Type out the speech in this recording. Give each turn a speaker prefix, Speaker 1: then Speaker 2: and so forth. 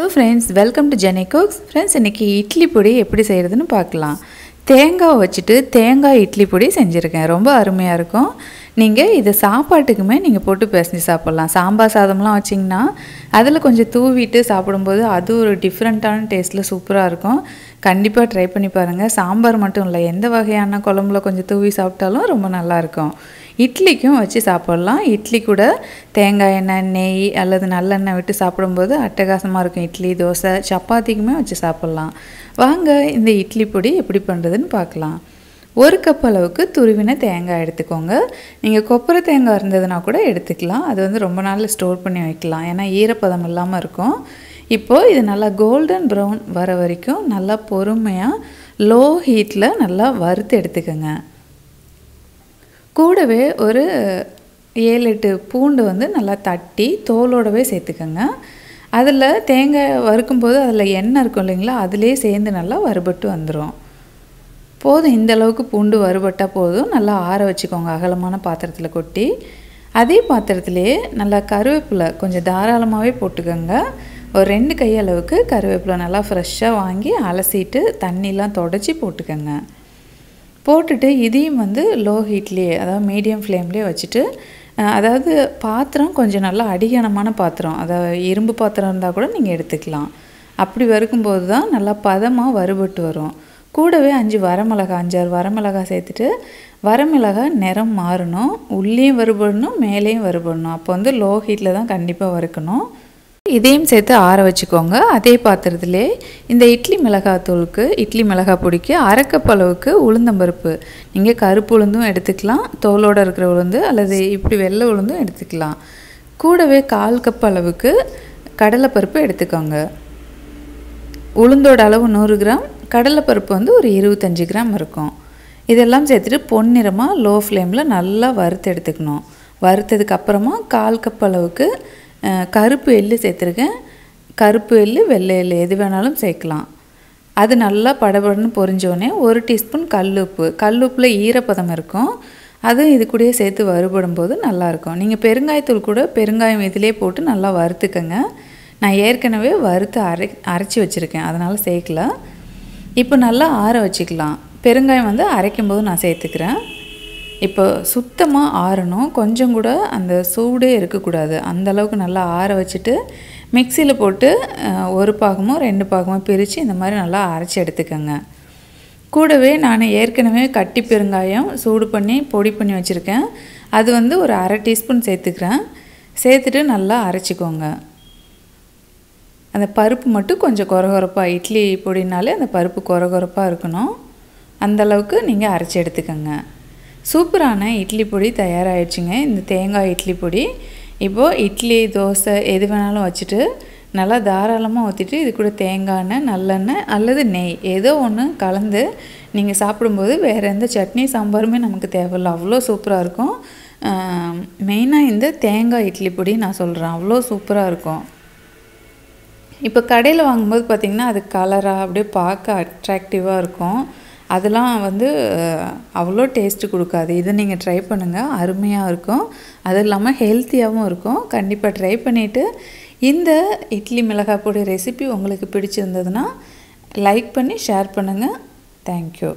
Speaker 1: Hello friends, welcome to Jenny Cooks. Friends, இன்னைக்கு இட்லி பொடி எப்படி செய்யறதுன்னு பார்க்கலாம். தேங்காய் வச்சிட்டு தேங்காய் இட்லி பொடி செஞ்சிருக்கேன். ரொம்ப அருமையா இருக்கும். நீங்க இத சாப்பாட்டுக்குமே நீங்க போட்டு பேசஞ்சு சாப்பிடலாம். சாம்பார் சாதம்லாம் வச்சிங்கனா அதில கொஞ்சம் தூவிட்டு சாப்பிடும்போது அது ஒரு டிஃபரண்டான டேஸ்ட்ல சூப்பரா இருக்கும். கண்டிப்பா ட்ரை பண்ணி பாருங்க. சாம்பார் மட்டும் இல்ல, எந்த வகையான குழம்புல கொஞ்சம் தூவி சாப்பிட்டாலும் ரொம்ப நல்லா இருக்கும். இட்லிக்கும் வச்சு சாப்பிடலாம். இட்லி கூட தேங்காய் எண்ணெய், நெய் அல்லது நல்லெண்ணெய் விட்டு சாப்பிடும்போது அட்டகாசமாக இருக்கும். இட்லி, தோசை, சப்பாத்திக்குமே வச்சு சாப்பிடலாம். வாங்க இந்த இட்லி பொடி எப்படி பண்ணுறதுன்னு பார்க்கலாம். 1 கப் அளவுக்கு துருவின தேங்காய் எடுத்துக்கோங்க. நீங்கள் கொப்பரை தேங்காய் இருந்ததுன்னா கூட எடுத்துக்கலாம். அது வந்து ரொம்ப நாள் ஸ்டோர் பண்ணி வைக்கலாம், ஏன்னா ஈரப்பதம் இல்லாமல் இருக்கும். இப்போது இது நல்லா கோல்டன் ப்ரௌன் வர வரைக்கும் நல்லா பொறுமையாக லோ ஹீட்டில் நல்லா வறுத்து எடுத்துக்கோங்க. கூடவே ஒரு 7-8 பூண்டு வந்து நல்லா தட்டி தோலோடவே சேர்த்துக்கோங்க. அதில் தேங்காய் வறுக்கும்போது அதில் எண்ணெய் இருக்கும் இல்லைங்களா, அதிலே சேர்ந்து நல்லா வறுபட்டு வந்துடும். போதும், இந்த அளவுக்கு பூண்டு வறுபட்டால் போதும். நல்லா ஆற வச்சுக்கோங்க அகலமான பாத்திரத்தில் கொட்டி. அதே பாத்திரத்திலே நல்லா கருவேப்பிலை கொஞ்சம் தாராளமாகவே போட்டுக்கோங்க. ஒரு 2 கை அளவுக்கு கருவேப்பிலை நல்லா ஃப்ரெஷ்ஷாக வாங்கி அலசிட்டு தண்ணிலாம் தொடச்சி போட்டுக்கோங்க. போட்டுட்டு இதையும் வந்து லோ ஹீட்லேயே, அதாவது மீடியம் ஃப்ளேம்லேயே வச்சுட்டு, அதாவது பாத்திரம் கொஞ்சம் நல்லா அடிகனமான பாத்திரம், அதாவது இரும்பு பாத்திரம் இருந்தால் கூட நீங்கள் எடுத்துக்கலாம். அப்படி வறுக்கும்போது தான் நல்லா பதமாக வறுபட்டு வரும். கூடவே 5-6 வரமிளகாய் சேர்த்துட்டு, வரமிளகாய் நிறம் மாறணும், உள்ளேயும் வறுபடணும், மேலேயும் வறுபடணும். அப்போ வந்து லோ ஹீட்டில் தான் கண்டிப்பாக வறுக்கணும். இதையும் சேர்த்து ஆற வச்சுக்கோங்க. அதே பாத்திரத்திலே இந்த இட்லி மிளகாத்தூளுக்கு, இட்லி மிளகாய் பொடிக்கு 1/2 கப் அளவுக்கு உளுந்தம்பருப்பு, நீங்கள் கருப்பு உளுந்தும் எடுத்துக்கலாம், தோலோடு இருக்கிற உளுந்து, அல்லது இப்படி வெள்ளை உளுந்தும் எடுத்துக்கலாம். கூடவே 1/4 கப் அளவுக்கு கடலைப்பருப்பு எடுத்துக்கோங்க. உளுந்தோட அளவு 100 கிராம், கடலைப்பருப்பு வந்து ஒரு 25 கிராம் இருக்கும். இதெல்லாம் சேர்த்துட்டு பொன்னிறமாக லோ ஃப்ளேமில் நல்லா வறுத்து எடுத்துக்கணும். வறுத்ததுக்கு அப்புறமா 1/4 கப் அளவுக்கு கருப்பு எள்ளு சேர்த்துருக்கேன். கருப்பு எள்ளு, வெள்ளை எள்ளு எது வேணாலும் சேர்க்கலாம். அது நல்லா படபடன்னு பொரிஞ்சோடனே 1 டீஸ்பூன் கல்லுப்பு, கல்லுப்பில் ஈரப்பதம் இருக்கும், அதுவும் இது கூடயே சேர்த்து வறுபடும் போது நல்லாயிருக்கும். நீங்கள் பெருங்காயத்தூள் கூட பெருங்காயம் இதிலே போட்டு நல்லா வறுத்துக்கங்க. நான் ஏற்கனவே வறுத்து அரைச்சி வச்சுருக்கேன், அதனால் சேர்க்கல. இப்போ நல்லா ஆற வச்சுக்கலாம். பெருங்காயம் வந்து அரைக்கும் போது நான் சேர்த்துக்கிறேன். இப்போ சுத்தமாக ஆறணும், கொஞ்சம் கூட அந்த சூடே இருக்கக்கூடாது. அந்தளவுக்கு நல்லா ஆற வச்சுட்டு மிக்சியில் போட்டு 1 பாகமோ 2 பாகமோ பிரித்து இந்த மாதிரி நல்லா அரைச்சி எடுத்துக்கோங்க. கூடவே நான் ஏற்கனவே கட்டி பெருங்காயம் சூடு பண்ணி பொடி பண்ணி வச்சுருக்கேன். அது வந்து ஒரு 1/2 டீஸ்பூன் சேர்த்துக்கிறேன். சேர்த்துட்டு நல்லா அரைச்சிக்கோங்க. அந்த பருப்பு மட்டும் கொஞ்சம் கொரகொரப்பாக, இட்லி பொடினாலே அந்த பருப்பு கொரகொரப்பாக இருக்கணும், அந்தளவுக்கு நீங்கள் அரைச்சி எடுத்துக்கோங்க. சூப்பரான இட்லி பொடி தயாராகிடுச்சுங்க, இந்த தேங்காய் இட்லி பொடி. இப்போது இட்லி, தோசை எது வேணாலும் வச்சுட்டு நல்லா தாராளமாக ஊற்றிட்டு இது கூட தேங்காய் எண்ணெய், நல்லெண்ணெய் அல்லது நெய் ஏதோ ஒன்று கலந்து நீங்கள் சாப்பிடும்போது வேறு எந்த சட்னி சாம்பாருமே நமக்கு தேவையில்லை, அவ்வளோ சூப்பராக இருக்கும். மெயினாக இந்த தேங்காய் இட்லி பொடி நான் சொல்கிறேன், அவ்வளோ சூப்பராக இருக்கும். இப்போ கடையில் வாங்கும்போது பார்த்திங்கன்னா அது கலராக அப்படியே பார்க்க அட்ராக்டிவாக இருக்கும், அதெல்லாம் வந்து அவ்வளோ டேஸ்ட்டு கொடுக்காது. இதை நீங்கள் ட்ரை பண்ணுங்கள், அருமையாக இருக்கும். அது இல்லாமல் ஹெல்த்தியாகவும் இருக்கும். கண்டிப்பாக ட்ரை பண்ணிவிட்டு இந்த இட்லி மிளகாய் பொடி ரெசிபி உங்களுக்கு பிடிச்சிருந்ததுன்னா லைக் பண்ணி ஷேர் பண்ணுங்கள். தேங்க்யூ.